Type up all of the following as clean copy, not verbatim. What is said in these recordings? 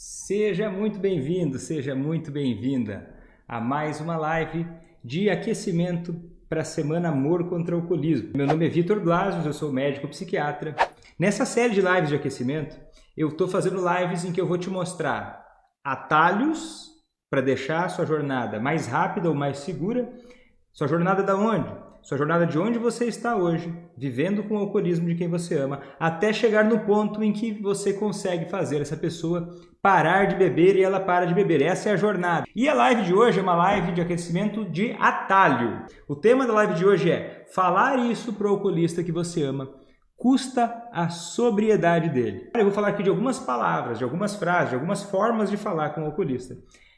Seja muito bem-vindo, seja muito bem-vinda a mais uma live de aquecimento para a Semana Amor contra o Alcoolismo. Meu nome é Vitor Blasius, eu sou médico psiquiatra. Nessa série de lives de aquecimento, eu estou fazendo lives em que eu vou te mostrar atalhos para deixar a sua jornada mais rápida ou mais segura. Sua jornada da onde? Sua jornada de onde você está hoje, vivendo com o alcoolismo de quem você ama, até chegar no ponto em que você consegue fazer essa pessoa parar de beber e ela para de beber. Essa é a jornada. E a live de hoje é uma live de aquecimento de atalho. O tema da live de hoje é falar isso para o alcoolista que você ama custa a sobriedade dele. Eu vou falar aqui de algumas palavras, de algumas frases, de algumas formas de falar com o alcoolista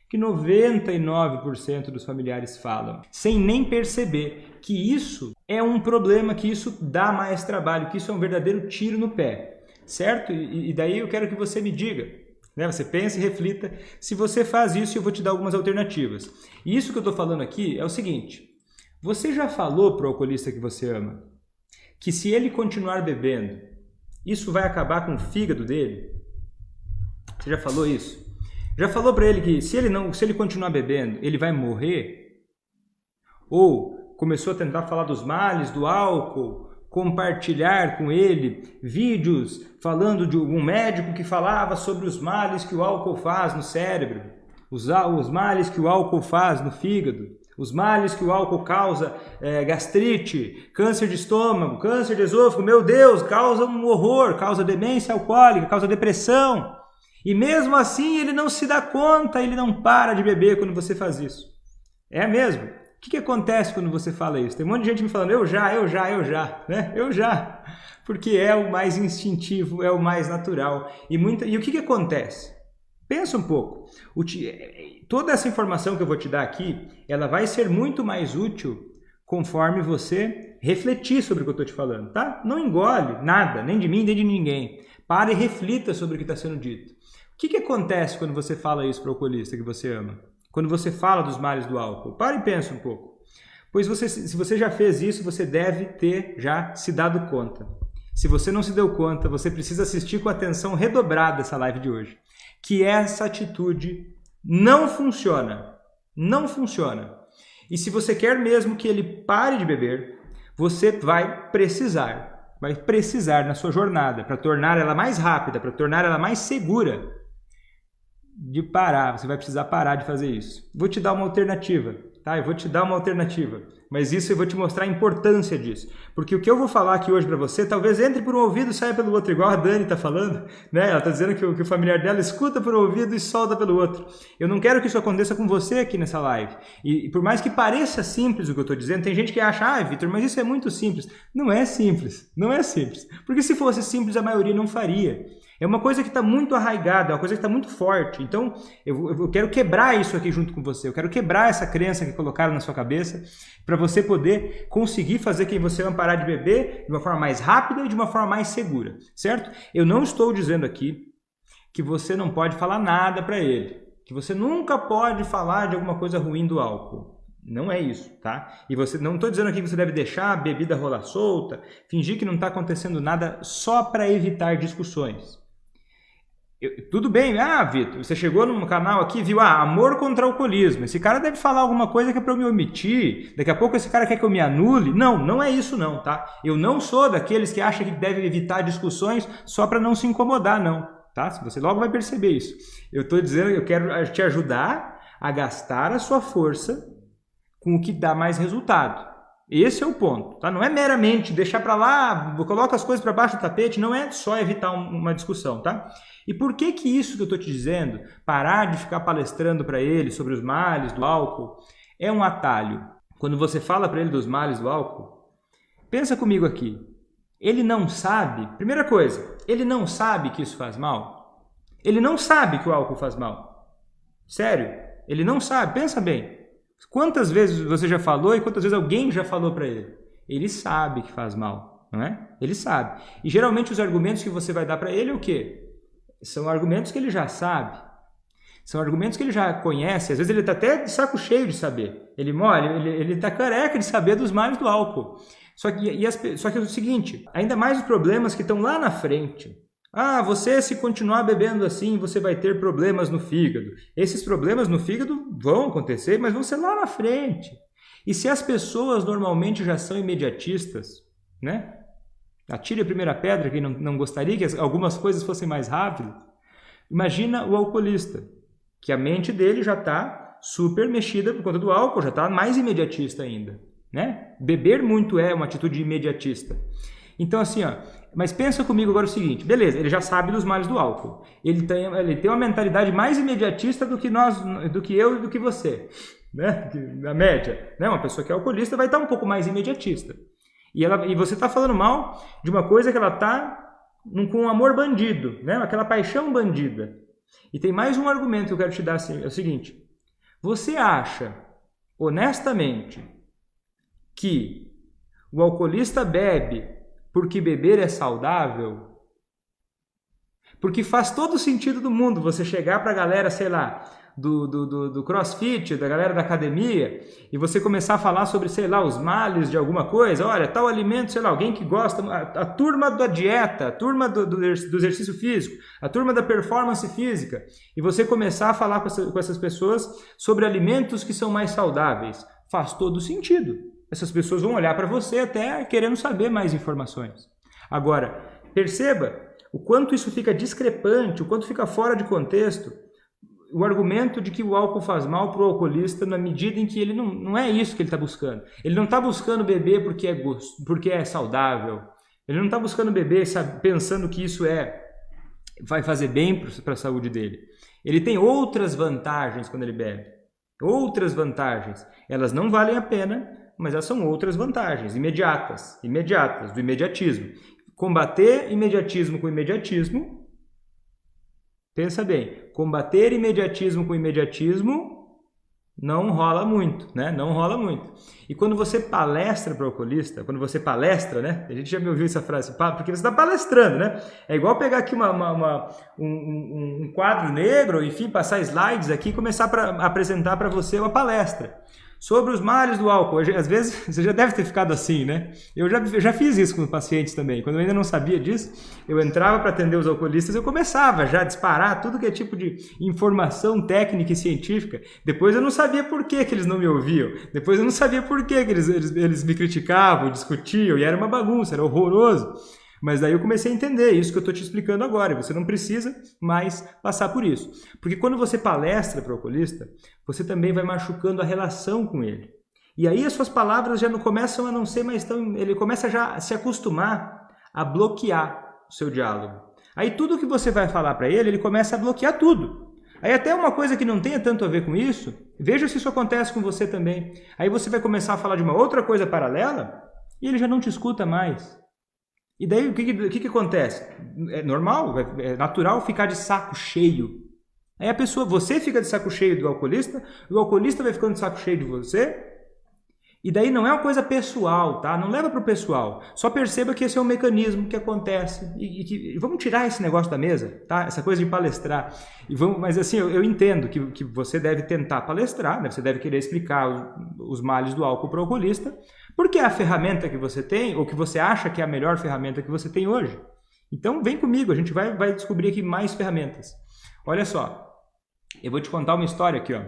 que 99% dos familiares falam, sem nem perceber que isso é um problema, que isso dá mais trabalho, que isso é um verdadeiro tiro no pé, certo? E daí eu quero que você me diga, né? Você pense e reflita se você faz isso e eu vou te dar algumas alternativas. E isso que eu estou falando aqui é o seguinte, você já falou para o alcoolista que você ama que se ele continuar bebendo, isso vai acabar com o fígado dele? Você já falou isso? Já falou para ele que se ele continuar bebendo, ele vai morrer? Ou começou a tentar falar dos males do álcool, compartilhar com ele vídeos falando de um médico que falava sobre os males que o álcool faz no cérebro, os males que o álcool faz no fígado, os males que o álcool causa, gastrite, câncer de estômago, câncer de esôfago, meu Deus, causa um horror, causa demência alcoólica, causa depressão. E mesmo assim ele não se dá conta, ele não para de beber quando você faz isso. É mesmo? O que acontece quando você fala isso? Tem um monte de gente me falando, eu já, né? Eu já. Porque é o mais instintivo, é o mais natural. E o que acontece? Pensa um pouco. Toda essa informação que eu vou te dar aqui, ela vai ser muito mais útil conforme você refletir sobre o que eu estou te falando, tá? Não engole nada, nem de mim, nem de ninguém. Pare e reflita sobre o que está sendo dito. O que acontece quando você fala isso para o alcoolista que você ama? Quando você fala dos males do álcool? Pare e pensa um pouco. Pois se você já fez isso, você deve ter já se dado conta. Se você não se deu conta, você precisa assistir com atenção redobrada essa live de hoje. Que essa atitude não funciona. Não funciona. E se você quer mesmo que ele pare de beber, você vai precisar na sua jornada, para tornar ela mais rápida, para tornar ela mais segura, de parar. Você vai precisar parar de fazer isso. Vou te dar uma alternativa, tá? Eu vou te dar uma alternativa, mas isso eu vou te mostrar a importância disso. Porque o que eu vou falar aqui hoje para você, talvez entre por um ouvido e saia pelo outro, igual a Dani está falando, né? Ela está dizendo que o familiar dela escuta por um ouvido e solta pelo outro. Eu não quero que isso aconteça com você aqui nessa live. E por mais que pareça simples o que eu estou dizendo, tem gente que acha, Vitor, mas isso é muito simples. Não é simples, não é simples. Porque se fosse simples, a maioria não faria. É uma coisa que está muito arraigada, é uma coisa que está muito forte. Então, eu quero quebrar isso aqui junto com você. Eu quero quebrar essa crença que colocaram na sua cabeça para você poder conseguir fazer quem você ama parar de beber de uma forma mais rápida e de uma forma mais segura, certo? Eu não estou dizendo aqui que você não pode falar nada para ele, que você nunca pode falar de alguma coisa ruim do álcool. Não é isso, tá? E não estou dizendo aqui que você deve deixar a bebida rolar solta, fingir que não está acontecendo nada só para evitar discussões. Tudo bem, Vitor, você chegou num canal aqui, viu, amor contra o alcoolismo, esse cara deve falar alguma coisa que é para eu me omitir, daqui a pouco esse cara quer que eu me anule. Não, não é isso não, tá? Eu não sou daqueles que acham que deve evitar discussões só para não se incomodar, não, tá? Você logo vai perceber isso. Eu estou dizendo que eu quero te ajudar a gastar a sua força com o que dá mais resultado. Esse é o ponto, tá? Não é meramente deixar para lá, coloca as coisas para baixo do tapete, não é só evitar uma discussão, tá? E por que isso que eu estou te dizendo, parar de ficar palestrando para ele sobre os males do álcool, é um atalho? Quando você fala para ele dos males do álcool, pensa comigo aqui, ele não sabe, primeira coisa, ele não sabe que isso faz mal? Ele não sabe que o álcool faz mal? Sério? Ele não sabe, pensa bem. Quantas vezes você já falou e quantas vezes alguém já falou para ele? Ele sabe que faz mal, não é? Ele sabe. E geralmente os argumentos que você vai dar para ele é o quê? São argumentos que ele já sabe. São argumentos que ele já conhece. Às vezes ele está até de saco cheio de saber. Ele está careca de saber dos males do álcool. Só que é o seguinte, ainda mais os problemas que estão lá na frente. Ah, você se continuar bebendo assim, você vai ter problemas no fígado. Esses problemas no fígado vão acontecer, mas vão ser lá na frente. E se as pessoas normalmente já são imediatistas, né? Atire a primeira pedra, quem não gostaria que algumas coisas fossem mais rápidas. Imagina o alcoolista, que a mente dele já está super mexida por conta do álcool, já está mais imediatista ainda, né? Beber muito é uma atitude imediatista. Então assim, ó, mas pensa comigo agora o seguinte, beleza, ele já sabe dos males do álcool, ele tem uma mentalidade mais imediatista do que eu e do que você, né? Na média, né? Uma pessoa que é alcoolista vai estar um pouco mais imediatista. E você está falando mal de uma coisa que ela está com um amor bandido, né? Aquela paixão bandida. E tem mais um argumento que eu quero te dar, assim, é o seguinte, você acha, honestamente, que o alcoolista bebe porque beber é saudável? Porque faz todo o sentido do mundo você chegar para a galera, sei lá, do crossfit, da galera da academia, e você começar a falar sobre, sei lá, os males de alguma coisa. Olha, tal alimento, sei lá, alguém que gosta, a turma da dieta, a turma do exercício físico, a turma da performance física, e você começar a falar com essas pessoas sobre alimentos que são mais saudáveis. Faz todo sentido. Essas pessoas vão olhar para você até querendo saber mais informações. Agora, perceba o quanto isso fica discrepante, o quanto fica fora de contexto, o argumento de que o álcool faz mal para o alcoolista na medida em que ele não é isso que ele está buscando. Ele não está buscando beber porque é saudável. Ele não está buscando beber pensando que isso vai fazer bem para a saúde dele. Ele tem outras vantagens quando ele bebe. Outras vantagens. Elas não valem a pena, mas elas são outras vantagens, imediatas, do imediatismo. Combater imediatismo com imediatismo, pensa bem, combater imediatismo com imediatismo não rola muito, né? Não rola muito. E quando você palestra para o alcoolista, quando você palestra, né? A gente já me ouviu essa frase, porque você está palestrando, né? É igual pegar aqui um quadro negro, enfim, passar slides aqui e começar a apresentar para você uma palestra sobre os males do álcool. Às vezes você já deve ter ficado assim, né? Eu já fiz isso com pacientes também. Quando eu ainda não sabia disso, eu entrava para atender os alcoolistas, eu começava já a disparar tudo que é tipo de informação técnica e científica. Depois eu não sabia por que eles não me ouviam. Depois eu não sabia por que eles me criticavam, discutiam, e era uma bagunça, era horroroso. Mas daí eu comecei a entender isso que eu estou te explicando agora. Você não precisa mais passar por isso. Porque quando você palestra para o alcoolista, você também vai machucando a relação com ele. E aí as suas palavras já não começam a não ser mais tão... Ele começa já a se acostumar a bloquear o seu diálogo. Aí tudo que você vai falar para ele começa a bloquear tudo. Aí até uma coisa que não tenha tanto a ver com isso, veja se isso acontece com você também. Aí você vai começar a falar de uma outra coisa paralela e ele já não te escuta mais. E daí o que acontece? É normal, é natural ficar de saco cheio. Aí você fica de saco cheio do alcoolista, o alcoolista vai ficando de saco cheio de você. E daí não é uma coisa pessoal, tá? Não leva para o pessoal. Só perceba que esse é um mecanismo que acontece. E vamos tirar esse negócio da mesa, tá? Essa coisa de palestrar. Mas assim, eu entendo que você deve tentar palestrar, né? Você deve querer explicar os males do álcool para o alcoolista, porque é a ferramenta que você tem, ou que você acha que é a melhor ferramenta que você tem hoje. Então vem comigo, a gente vai descobrir aqui mais ferramentas. Olha só, eu vou te contar uma história aqui, ó.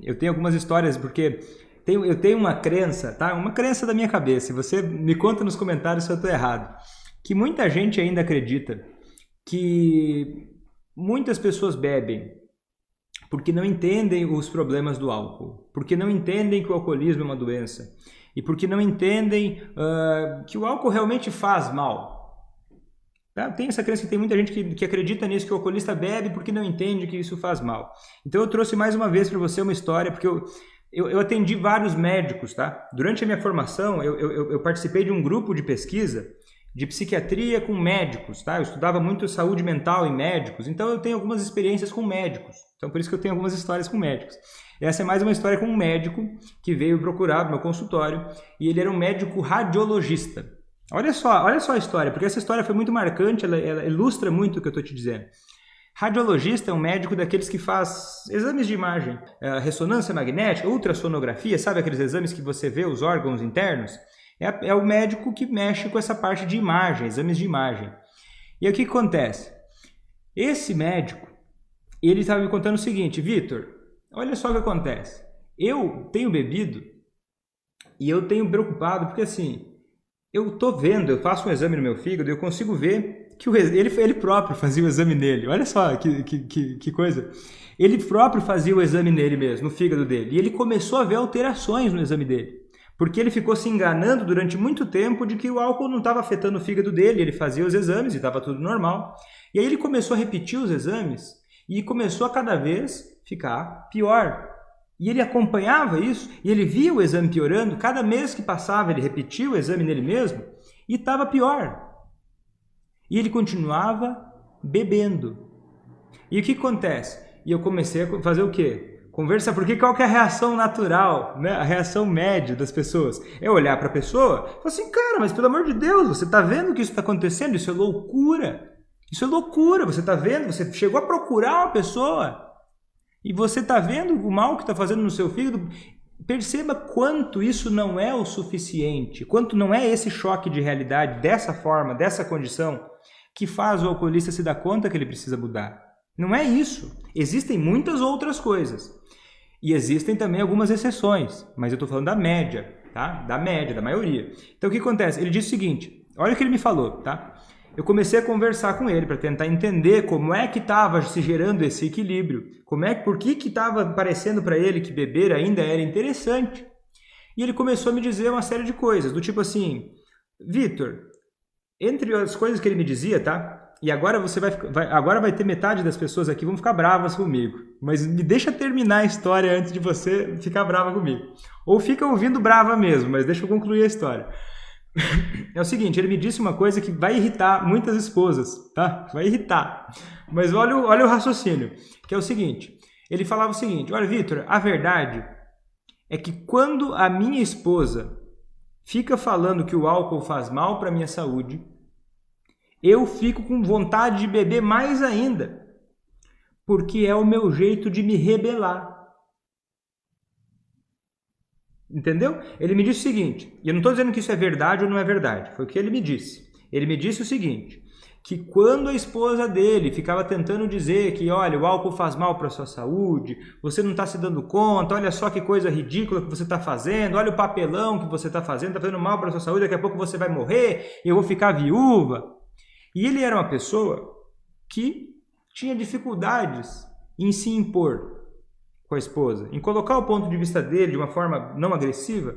Eu tenho algumas histórias porque... Eu tenho uma crença, tá? Uma crença da minha cabeça. Você me conta nos comentários se eu estou errado. Que muita gente ainda acredita que muitas pessoas bebem porque não entendem os problemas do álcool, porque não entendem que o alcoolismo é uma doença e porque não entendem que o álcool realmente faz mal. Tá? Tem essa crença que tem muita gente que acredita nisso, que o alcoolista bebe porque não entende que isso faz mal. Então eu trouxe mais uma vez para você uma história, porque eu atendi vários médicos, tá? Durante a minha formação, eu participei de um grupo de pesquisa de psiquiatria com médicos, tá? Eu estudava muito saúde mental em médicos, então eu tenho algumas experiências com médicos. Então por isso que eu tenho algumas histórias com médicos. Essa é mais uma história com um médico que veio procurar no meu consultório e ele era um médico radiologista. Olha só a história, porque essa história foi muito marcante, ela ilustra muito o que eu estou te dizendo. Radiologista é um médico daqueles que faz exames de imagem, ressonância magnética, ultrassonografia, sabe aqueles exames que você vê os órgãos internos? É o médico que mexe com essa parte de imagem, exames de imagem. E aí o que acontece? Esse médico, ele estava me contando o seguinte: Vitor, olha só o que acontece. Eu tenho bebido e eu tenho preocupado porque assim, eu tô vendo, eu faço um exame no meu fígado e eu consigo ver que ele próprio fazia o exame nele. Olha só que coisa. Ele próprio fazia o exame nele mesmo, no fígado dele. E ele começou a ver alterações no exame dele. Porque ele ficou se enganando durante muito tempo de que o álcool não estava afetando o fígado dele. Ele fazia os exames e estava tudo normal. E aí ele começou a repetir os exames e começou a cada vez ficar pior. E ele acompanhava isso e ele via o exame piorando. Cada mês que passava ele repetia o exame nele mesmo e estava pior. E ele continuava bebendo. E o que acontece? E eu comecei a fazer o quê? Conversar, porque qual que é a reação natural, né? A reação média das pessoas? É olhar para a pessoa e falar assim, cara, mas pelo amor de Deus, você está vendo que isso está acontecendo? Isso é loucura. Isso é loucura, você está vendo? Você chegou a procurar uma pessoa e você está vendo o mal que está fazendo no seu fígado. Perceba quanto isso não é o suficiente, quanto não é esse choque de realidade, dessa forma, dessa condição, que faz o alcoolista se dar conta que ele precisa mudar. Não é isso. Existem muitas outras coisas. E existem também algumas exceções, mas eu estou falando da média, tá? Da média, da maioria. Então o que acontece? Ele disse o seguinte, olha o que ele me falou, tá? Eu comecei a conversar com ele para tentar entender como é que estava se gerando esse equilíbrio, por que estava parecendo para ele que beber ainda era interessante. E ele começou a me dizer uma série de coisas, do tipo assim, Vitor, entre as coisas que ele me dizia, tá? E agora agora vai ter metade das pessoas aqui vão ficar bravas comigo, mas me deixa terminar a história antes de você ficar brava comigo. Ou fica ouvindo brava mesmo, mas deixa eu concluir a história. É o seguinte, ele me disse uma coisa que vai irritar muitas esposas, tá? Vai irritar. Mas olha o raciocínio, que é o seguinte. Ele falava o seguinte, olha, Vitor, a verdade é que quando a minha esposa fica falando que o álcool faz mal para a minha saúde, eu fico com vontade de beber mais ainda, porque é o meu jeito de me rebelar. Entendeu? Ele me disse o seguinte, e eu não estou dizendo que isso é verdade ou não é verdade, foi o que ele me disse. Ele me disse o seguinte, que quando a esposa dele ficava tentando dizer que, olha, o álcool faz mal para a sua saúde, você não está se dando conta, olha só que coisa ridícula que você está fazendo, olha o papelão que você está fazendo mal para a sua saúde, daqui a pouco você vai morrer, eu vou ficar viúva. E ele era uma pessoa que tinha dificuldades em se impor com a esposa, em colocar o ponto de vista dele de uma forma não agressiva.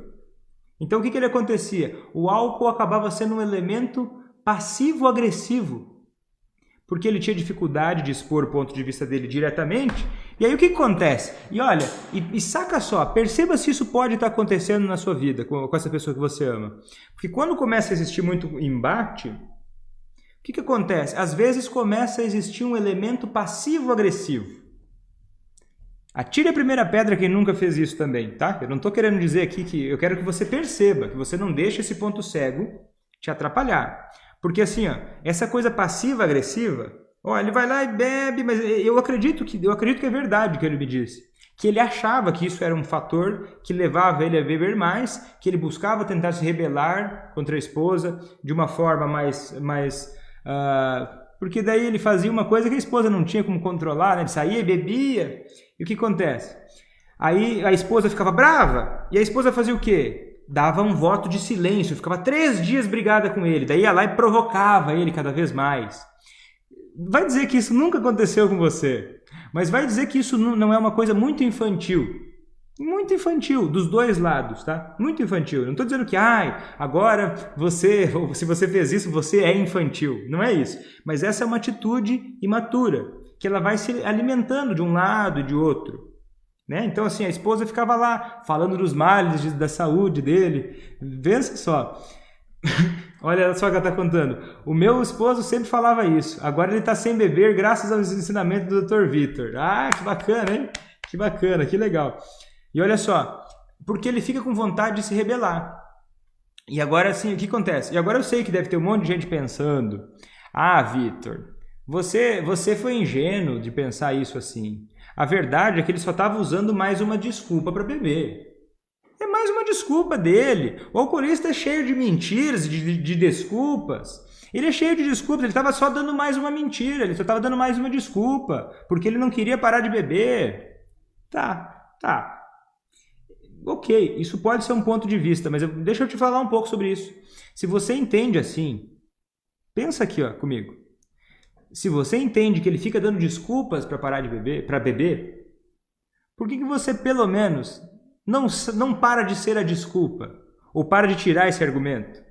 Então o que ele acontecia? O álcool acabava sendo um elemento passivo-agressivo, porque ele tinha dificuldade de expor o ponto de vista dele diretamente. E aí o que acontece? E olha, e saca só, perceba se isso pode estar acontecendo na sua vida com essa pessoa que você ama. Porque quando começa a existir muito embate, o que acontece? Às vezes começa a existir um elemento passivo-agressivo. Atire a primeira pedra quem nunca fez isso também, tá? Eu não estou querendo dizer aqui que eu quero que você perceba, que você não deixe esse ponto cego te atrapalhar. Porque assim, ó, essa coisa passiva-agressiva, ó, ele vai lá e bebe, mas eu acredito que é verdade o que ele me disse. Que ele achava que isso era um fator que levava ele a beber mais, que ele buscava tentar se rebelar contra a esposa de uma forma porque daí ele fazia uma coisa que a esposa não tinha como controlar, né? Ele saía e bebia. E o que acontece? Aí a esposa ficava brava, e a esposa fazia o quê? Dava um voto de silêncio, ficava 3 dias brigada com ele, daí ia lá e provocava ele cada vez mais. Vai dizer que isso nunca aconteceu com você, mas vai dizer que isso não é uma coisa muito infantil. Muito infantil, dos dois lados, tá? Muito infantil. Não estou dizendo que, agora se você fez isso, você é infantil. Não é isso. Mas essa é uma atitude imatura, que ela vai se alimentando de um lado e de outro. Né? Então, assim, a esposa ficava lá, falando dos males da saúde dele. Pensa só. Olha só o que ela está contando. O meu esposo sempre falava isso. Agora ele está sem beber graças aos ensinamentos do Dr. Vitor. Ah, que bacana, hein? Que bacana, que legal. E olha só, porque ele fica com vontade de se rebelar. E agora assim, o que acontece? E agora eu sei que deve ter um monte de gente pensando, Vitor, você foi ingênuo de pensar isso assim. A verdade é que ele só estava usando mais uma desculpa para beber. É mais uma desculpa dele. O alcoolista é cheio de mentiras, de desculpas. Ele é cheio de desculpas, ele estava só dando mais uma mentira, ele só estava dando mais uma desculpa, porque ele não queria parar de beber. Tá. Ok, isso pode ser um ponto de vista, mas deixa eu te falar um pouco sobre isso. Se você entende assim, pensa aqui comigo. Se você entende que ele fica dando desculpas para parar de beber, para beber, por que você pelo menos não para de ser a desculpa? Ou para de tirar esse argumento?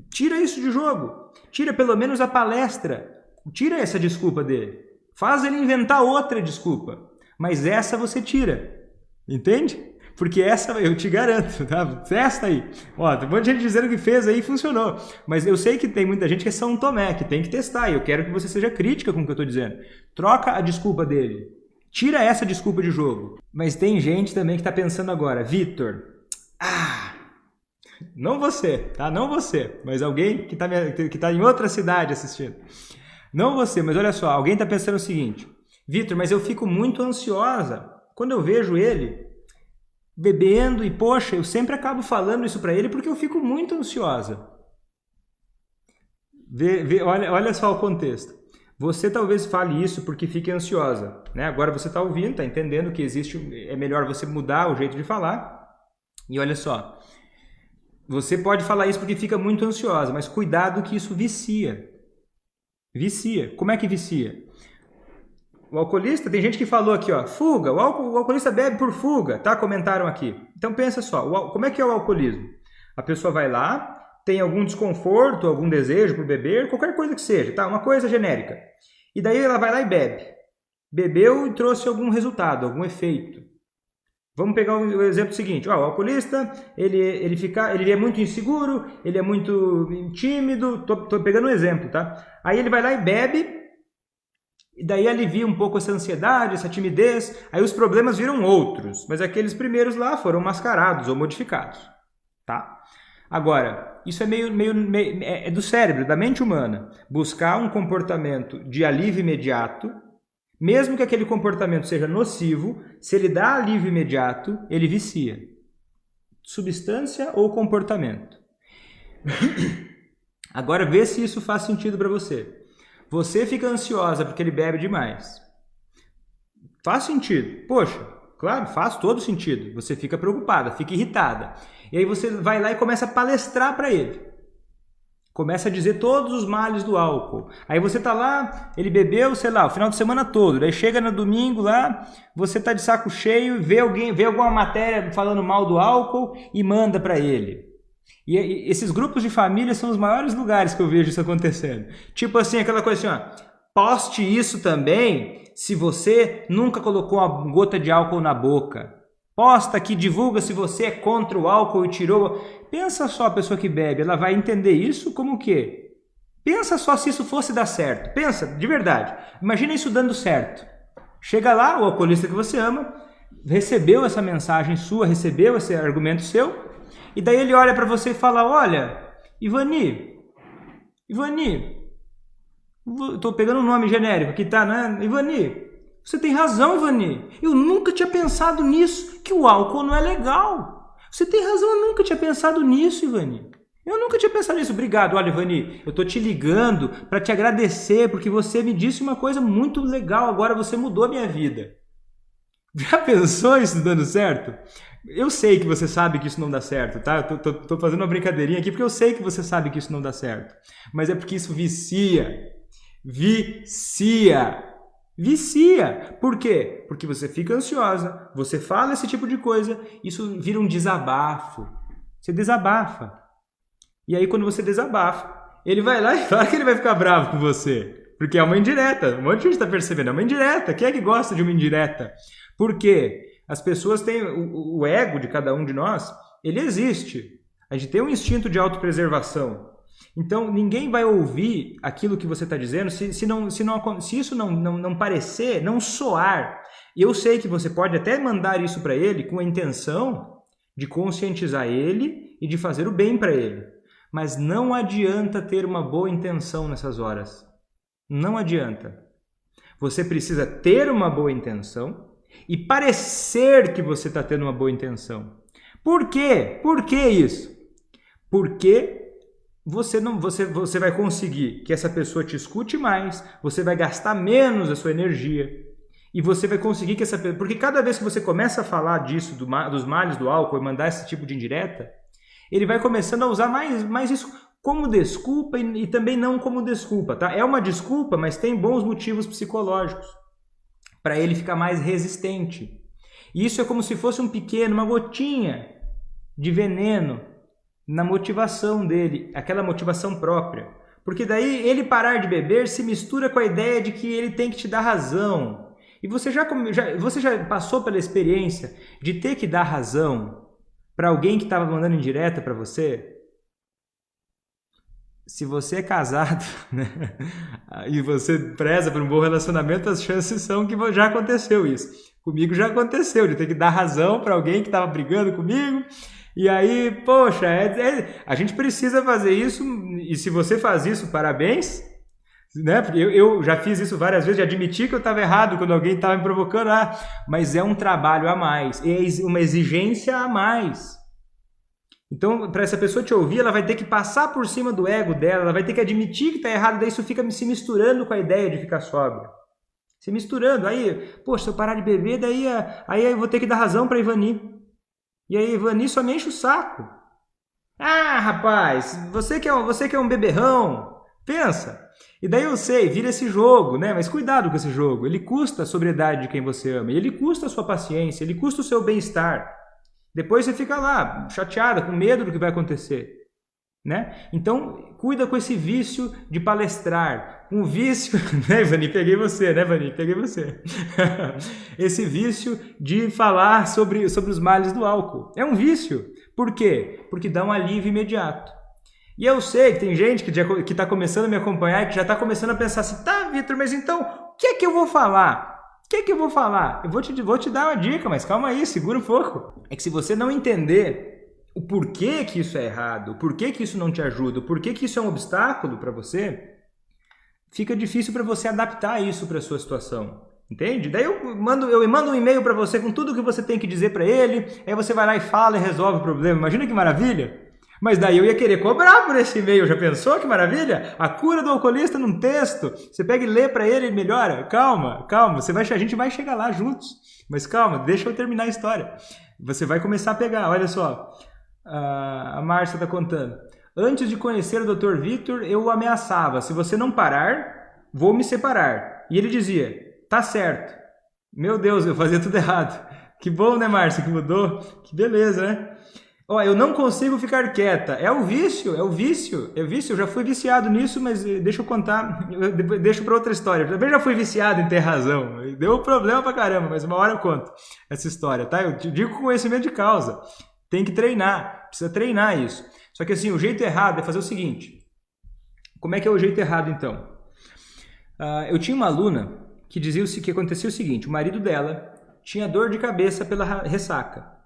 Tira isso de jogo. Tira pelo menos a palestra. Tira essa desculpa dele. Faz ele inventar outra desculpa. Mas essa você tira. Entende? Porque essa eu te garanto, tá? Testa aí. Ó, tem um monte de gente dizendo que fez aí e funcionou. Mas eu sei que tem muita gente que é São Tomé, que tem que testar. E eu quero que você seja crítica com o que eu estou dizendo. Troca a desculpa dele. Tira essa desculpa de jogo. Mas tem gente também que está pensando agora, Vitor, não você, tá? Não você, mas alguém que tá em outra cidade assistindo. Não você, mas olha só, alguém está pensando o seguinte, Vitor, mas eu fico muito ansiosa quando eu vejo ele bebendo e, poxa, eu sempre acabo falando isso para ele porque eu fico muito ansiosa. Olha só o contexto. Você talvez fale isso porque fique ansiosa, né? Agora você está ouvindo, está entendendo que é melhor você mudar o jeito de falar. E olha só, você pode falar isso porque fica muito ansiosa, mas cuidado que isso vicia. Vicia. Como é que vicia? O alcoolista, tem gente que falou aqui, fuga. O alcoolista bebe por fuga, tá? Comentaram aqui. Então pensa só, como é que é o alcoolismo? A pessoa vai lá, tem algum desconforto, algum desejo por beber, qualquer coisa que seja, tá? Uma coisa genérica. E daí ela vai lá e bebe. Bebeu e trouxe algum resultado, algum efeito. Vamos pegar o exemplo seguinte. O alcoolista, ele é muito inseguro, ele é muito tímido. Tô pegando um exemplo, tá? Aí ele vai lá e bebe, e daí alivia um pouco essa ansiedade, essa timidez. Aí os problemas viram outros, mas aqueles primeiros lá foram mascarados ou modificados, tá? Agora, isso é do cérebro, da mente humana. Buscar um comportamento de alívio imediato, mesmo que aquele comportamento seja nocivo, se ele dá alívio imediato, ele vicia. Substância ou comportamento. Agora, vê se isso faz sentido para você. Você fica ansiosa porque ele bebe demais. Faz sentido. Poxa, claro, faz todo sentido. Você fica preocupada, fica irritada. E aí você vai lá e começa a palestrar para ele. Começa a dizer todos os males do álcool. Aí você tá lá, ele bebeu, sei lá, o final de semana todo. Daí chega no domingo lá, você tá de saco cheio, vê alguma matéria falando mal do álcool e manda para ele. E esses grupos de família são os maiores lugares que eu vejo isso acontecendo. Tipo assim, aquela coisa assim, poste isso também se você nunca colocou uma gota de álcool na boca. Posta aqui, divulga se você é contra o álcool e tirou. Pensa só a pessoa que bebe, ela vai entender isso como o quê? Pensa só se isso fosse dar certo. Pensa, de verdade. Imagina isso dando certo. Chega lá, o alcoolista que você ama, recebeu essa mensagem sua, recebeu esse argumento seu, e daí ele olha para você e fala, olha, Ivani, tô pegando um nome genérico aqui, tá, né? Ivani, você tem razão, Ivani. Eu nunca tinha pensado nisso, que o álcool não é legal. Você tem razão, eu nunca tinha pensado nisso, Ivani. Eu nunca tinha pensado nisso. Obrigado. Olha, Ivani, eu tô te ligando para te agradecer porque você me disse uma coisa muito legal. Agora você mudou a minha vida. Já pensou isso dando certo? Eu sei que você sabe que isso não dá certo, tá? Eu tô fazendo uma brincadeirinha aqui porque eu sei que você sabe que isso não dá certo. Mas é porque isso vicia. Vicia. Por quê? Porque você fica ansiosa, você fala esse tipo de coisa, isso vira um desabafo. Você desabafa. E aí quando você desabafa, ele vai lá e claro que ele vai ficar bravo com você. Porque é uma indireta. Um monte de gente está percebendo. É uma indireta. Quem é que gosta de uma indireta? Por quê? As pessoas têm... O ego de cada um de nós, ele existe. A gente tem um instinto de autopreservação. Então, ninguém vai ouvir aquilo que você está dizendo se isso não parecer, não soar. E eu sei que você pode até mandar isso para ele com a intenção de conscientizar ele e de fazer o bem para ele. Mas não adianta ter uma boa intenção nessas horas. Não adianta. Você precisa ter uma boa intenção e parecer que você está tendo uma boa intenção. Por quê? Por que isso? Porque você vai conseguir que essa pessoa te escute mais, você vai gastar menos a sua energia e você vai conseguir que essa pessoa... Porque cada vez que você começa a falar disso, dos males do álcool e mandar esse tipo de indireta, ele vai começando a usar mais isso como desculpa e também não como desculpa, tá? É uma desculpa, mas tem bons motivos psicológicos para ele ficar mais resistente. E isso é como se fosse uma gotinha de veneno na motivação dele, aquela motivação própria. Porque daí ele parar de beber se mistura com a ideia de que ele tem que te dar razão. E você já passou pela experiência de ter que dar razão para alguém que estava mandando indireta para você? Se você é casado, né, e você preza por um bom relacionamento, as chances são que já aconteceu isso. Comigo já aconteceu, de ter que dar razão para alguém que estava brigando comigo. E aí, poxa, a gente precisa fazer isso, e se você faz isso, parabéns, né? Porque eu já fiz isso várias vezes, de admitir que eu estava errado quando alguém estava me provocando, mas é um trabalho a mais, é uma exigência a mais. Então, para essa pessoa te ouvir, ela vai ter que passar por cima do ego dela, ela vai ter que admitir que está errado, daí isso fica se misturando com a ideia de ficar sóbrio. Se misturando, aí, poxa, se eu parar de beber, aí eu vou ter que dar razão para Ivani. E aí Ivani só me enche o saco. Ah, rapaz, você que é um beberrão, pensa. E daí eu sei, vira esse jogo, né? Mas cuidado com esse jogo, ele custa a sobriedade de quem você ama, ele custa a sua paciência, ele custa o seu bem-estar. Depois você fica lá, chateada, com medo do que vai acontecer, né? Então, cuida com esse vício de palestrar. Um vício... Né, Ivani? Peguei você, né, Ivani? Peguei você. Esse vício de falar sobre os males do álcool. É um vício. Por quê? Porque dá um alívio imediato. E eu sei que tem gente que está começando a me acompanhar e que já está começando a pensar assim, tá, Vitor, mas então, o que é que eu vou falar? Eu vou te dar uma dica, mas calma aí, segura um pouco. É que se você não entender o porquê que isso é errado, o porquê que isso não te ajuda, o porquê que isso é um obstáculo para você, fica difícil para você adaptar isso para a sua situação. Entende? Daí eu mando um e-mail para você com tudo o que você tem que dizer para ele, aí você vai lá e fala e resolve o problema. Imagina que maravilha! Mas daí eu ia querer cobrar por esse e-mail, já pensou que maravilha? A cura do alcoolista num texto, você pega e lê para ele e melhora. Calma, a gente vai chegar lá juntos. Mas calma, deixa eu terminar a história. Você vai começar a pegar, olha só, a Márcia está contando. Antes de conhecer o Dr. Vitor, eu o ameaçava, se você não parar, vou me separar. E ele dizia, tá certo. Meu Deus, eu fazia tudo errado. Que bom, né, Márcia, que mudou? Que beleza, né? Eu não consigo ficar quieta. É o vício. Eu já fui viciado nisso, mas deixa eu contar, deixo para outra história. Eu também já fui viciado em ter razão. Deu problema pra caramba, mas uma hora eu conto essa história, tá? Eu te digo com conhecimento de causa. Tem que treinar, precisa treinar isso. Só que assim, o jeito errado é fazer o seguinte. Como é que é o jeito errado, então? Eu tinha uma aluna que dizia que acontecia o seguinte, o marido dela tinha dor de cabeça pela ressaca.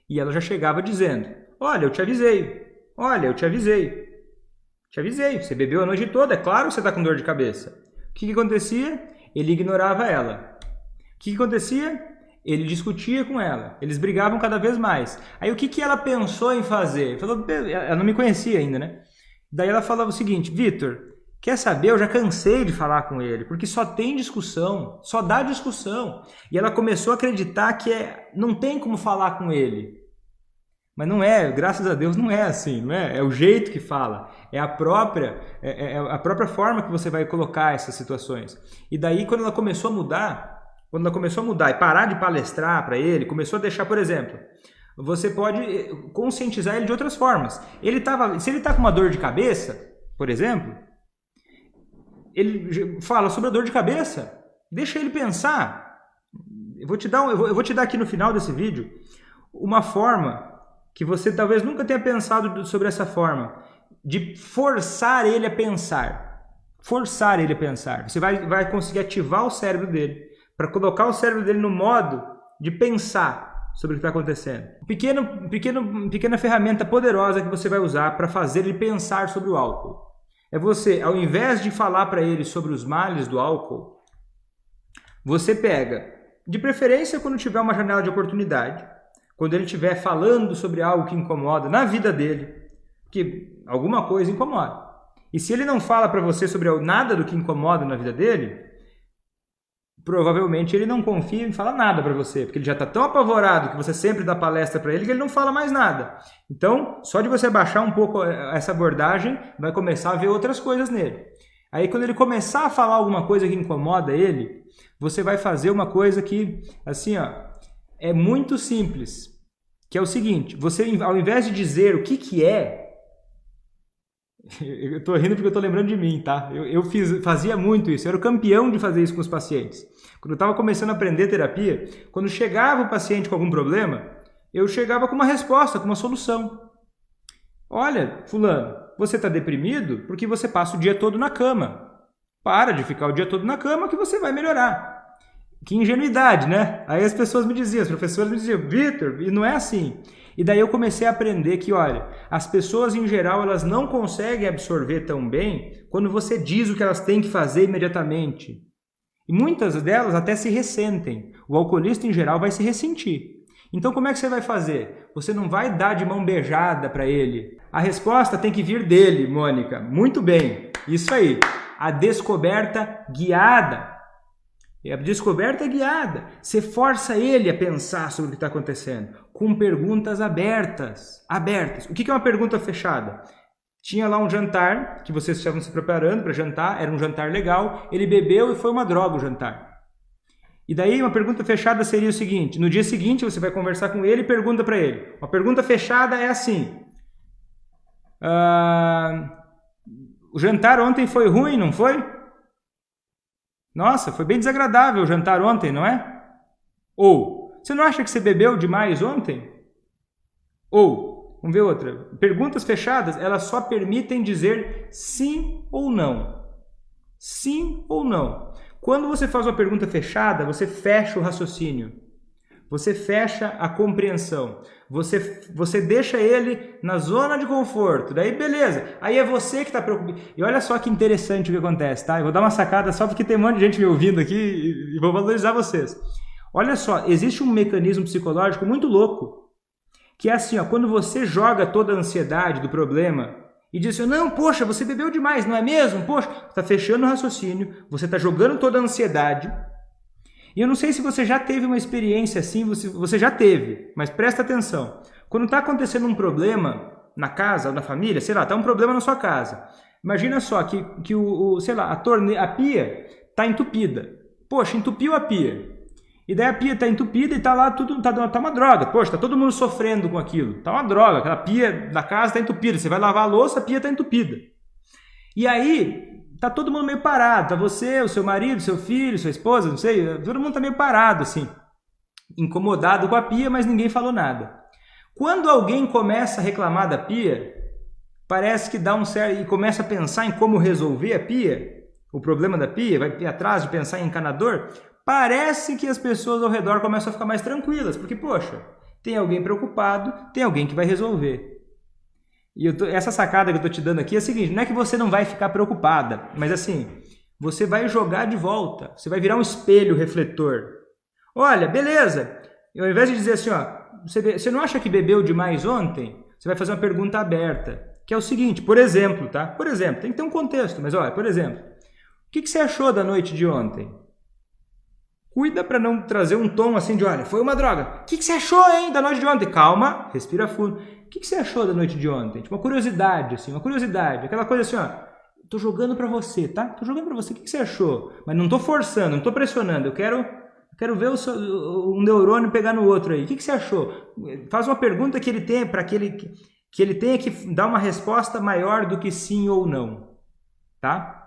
E ela já chegava dizendo, olha, eu te avisei, você bebeu a noite toda, é claro que você está com dor de cabeça. O que acontecia? Ele ignorava ela. O que acontecia? Ele discutia com ela, eles brigavam cada vez mais. Aí o que ela pensou em fazer? Ela não me conhecia ainda, né? Daí ela falava o seguinte, Vitor, quer saber? Eu já cansei de falar com ele, porque só tem discussão, só dá discussão. E ela começou a acreditar que não tem como falar com ele. Mas não é, graças a Deus não é assim, não é? É o jeito que fala, é a própria forma que você vai colocar essas situações. E daí quando ela começou a mudar e parar de palestrar para ele, começou a deixar, por exemplo, você pode conscientizar ele de outras formas. Se ele está com uma dor de cabeça, por exemplo, ele fala sobre a dor de cabeça, deixa ele pensar. Eu vou te dar aqui no final desse vídeo uma forma que você talvez nunca tenha pensado sobre essa forma, de forçar ele a pensar. Forçar ele a pensar. Você vai conseguir ativar o cérebro dele, para colocar o cérebro dele no modo de pensar sobre o que está acontecendo. Pequena ferramenta poderosa que você vai usar para fazer ele pensar sobre o álcool. É você, ao invés de falar para ele sobre os males do álcool, você pega, de preferência quando tiver uma janela de oportunidade, quando ele estiver falando sobre algo que incomoda na vida dele, Porque alguma coisa incomoda. E se ele não fala para você sobre nada do que incomoda na vida dele, provavelmente ele não confia em falar nada para você, porque ele já está tão apavorado que você sempre dá palestra para ele que ele não fala mais nada. Então, só de você baixar um pouco essa abordagem, vai começar a ver outras coisas nele. Aí quando ele começar a falar alguma coisa que incomoda ele, você vai fazer uma coisa que, assim, ó, é muito simples, que é o seguinte: você, ao invés de dizer o que é, eu estou rindo porque eu estou lembrando de mim, tá? Eu fazia muito isso, eu era o campeão de fazer isso com os pacientes. Quando eu estava começando a aprender terapia, quando chegava o paciente com algum problema, eu chegava com uma resposta, com uma solução. Olha, fulano, você está deprimido porque você passa o dia todo na cama. Para de ficar o dia todo na cama que você vai melhorar. Que ingenuidade, né? Aí as pessoas me diziam, os professores me diziam, Vitor, e não é assim. E daí eu comecei a aprender que, olha, as pessoas em geral, elas não conseguem absorver tão bem quando você diz o que elas têm que fazer imediatamente. E muitas delas até se ressentem. O alcoolista em geral vai se ressentir. Então como é que você vai fazer? Você não vai dar de mão beijada para ele. A resposta tem que vir dele, Mônica. Muito bem, isso aí. A descoberta guiada. A descoberta é guiada. Você força ele a pensar sobre o que está acontecendo, com perguntas abertas. O que é uma pergunta fechada? Tinha lá um jantar, que vocês estavam se preparando para jantar, era um jantar legal, ele bebeu e foi uma droga o jantar. E daí uma pergunta fechada seria o seguinte: no dia seguinte você vai conversar com ele e pergunta para ele. Uma pergunta fechada é assim: o jantar ontem foi ruim, não foi? Nossa, foi bem desagradável o jantar ontem, não é? Ou, você não acha que você bebeu demais ontem? Ou, vamos ver outra. Perguntas fechadas, elas só permitem dizer sim ou não. Sim ou não. Quando você faz uma pergunta fechada, você fecha o raciocínio. Você fecha a compreensão. Você deixa ele na zona de conforto. Daí, beleza. Aí é você que está preocupado. E olha só que interessante o que acontece, tá? Eu vou dar uma sacada só porque tem um monte de gente me ouvindo aqui e vou valorizar vocês. Olha só, existe um mecanismo psicológico muito louco, que é assim, ó, quando você joga toda a ansiedade do problema e diz assim, não, poxa, você bebeu demais, não é mesmo? Poxa, está fechando o raciocínio, você está jogando toda a ansiedade. E eu não sei se você já teve uma experiência assim, você já teve, mas presta atenção. Quando está acontecendo um problema na casa ou na família, sei lá, está um problema na sua casa. Imagina só que sei lá, a pia está entupida. Poxa, entupiu a pia. E daí a pia está entupida e está lá tudo, tá uma droga. Poxa, está todo mundo sofrendo com aquilo. Está uma droga, aquela pia da casa está entupida. Você vai lavar a louça, a pia está entupida. E aí tá todo mundo meio parado, tá você, o seu marido, seu filho, sua esposa, não sei, todo mundo tá meio parado assim, incomodado com a pia, mas ninguém falou nada. Quando alguém começa a reclamar da pia, parece que dá um certo e começa a pensar em como resolver a pia, o problema da pia, vai atrás de pensar em encanador, parece que as pessoas ao redor começam a ficar mais tranquilas, porque poxa, tem alguém preocupado, tem alguém que vai resolver. E essa sacada que eu estou te dando aqui é a seguinte, não é que você não vai ficar preocupada, mas assim, você vai jogar de volta, você vai virar um espelho refletor. Olha, beleza, ao invés de dizer assim, ó, você não acha que bebeu demais ontem? Você vai fazer uma pergunta aberta, que é o seguinte, por exemplo, tá? Por exemplo, tem que ter um contexto, mas olha, por exemplo, o que você achou da noite de ontem? Cuida para não trazer um tom assim de, olha, foi uma droga. O que você achou, hein, da noite de ontem? Calma, respira fundo. O que você achou da noite de ontem? Tipo, uma curiosidade, assim, aquela coisa assim, ó, tô jogando para você, tá? Tô jogando para você, o que você achou? Mas não tô forçando, não tô pressionando, eu quero ver um neurônio pegar no outro aí. O que você achou? Faz uma pergunta que ele tenha, para que ele tenha que dar uma resposta maior do que sim ou não, tá?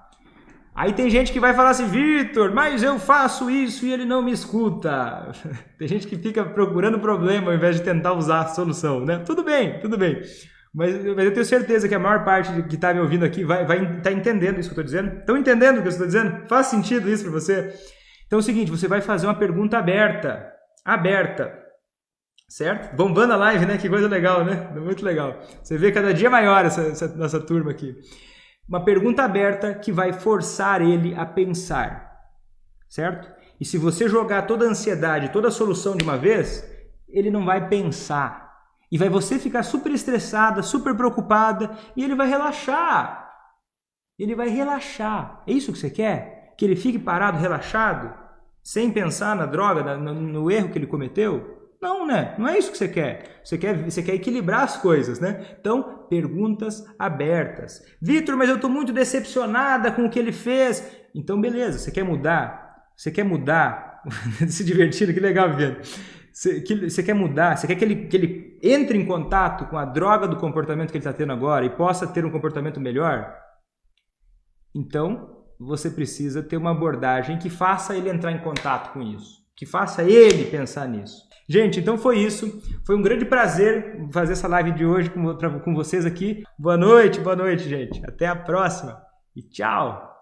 Aí tem gente que vai falar assim, Vitor, mas eu faço isso e ele não me escuta. Tem gente que fica procurando problema ao invés de tentar usar a solução, né? Tudo bem. Mas eu tenho certeza que a maior parte que está me ouvindo aqui vai estar entendendo isso que eu estou dizendo. Estão entendendo o que eu estou dizendo? Faz sentido isso para você? Então é o seguinte, você vai fazer uma pergunta aberta, certo? Bombando a live, né? Que coisa legal, né? Muito legal. Você vê cada dia maior essa nossa turma aqui. Uma pergunta aberta que vai forçar ele a pensar, certo? E se você jogar toda a ansiedade, toda a solução de uma vez, ele não vai pensar. E vai você ficar super estressada, super preocupada, e ele vai relaxar. Ele vai relaxar. É isso que você quer? Que ele fique parado, relaxado, sem pensar na droga, no erro que ele cometeu? Não, né? Não é isso que você quer. Você quer equilibrar as coisas, né? Então, perguntas abertas. Vitor, mas eu estou muito decepcionada com o que ele fez. Então, beleza, você quer mudar? Você quer mudar? Se divertindo, que legal, Viviane. Você quer mudar? Você quer que ele entre em contato com a droga do comportamento que ele está tendo agora e possa ter um comportamento melhor? Então, você precisa ter uma abordagem que faça ele entrar em contato com isso, que faça ele pensar nisso. Gente, então foi isso. Foi um grande prazer fazer essa live de hoje com vocês aqui. Boa noite, gente. Até a próxima e tchau!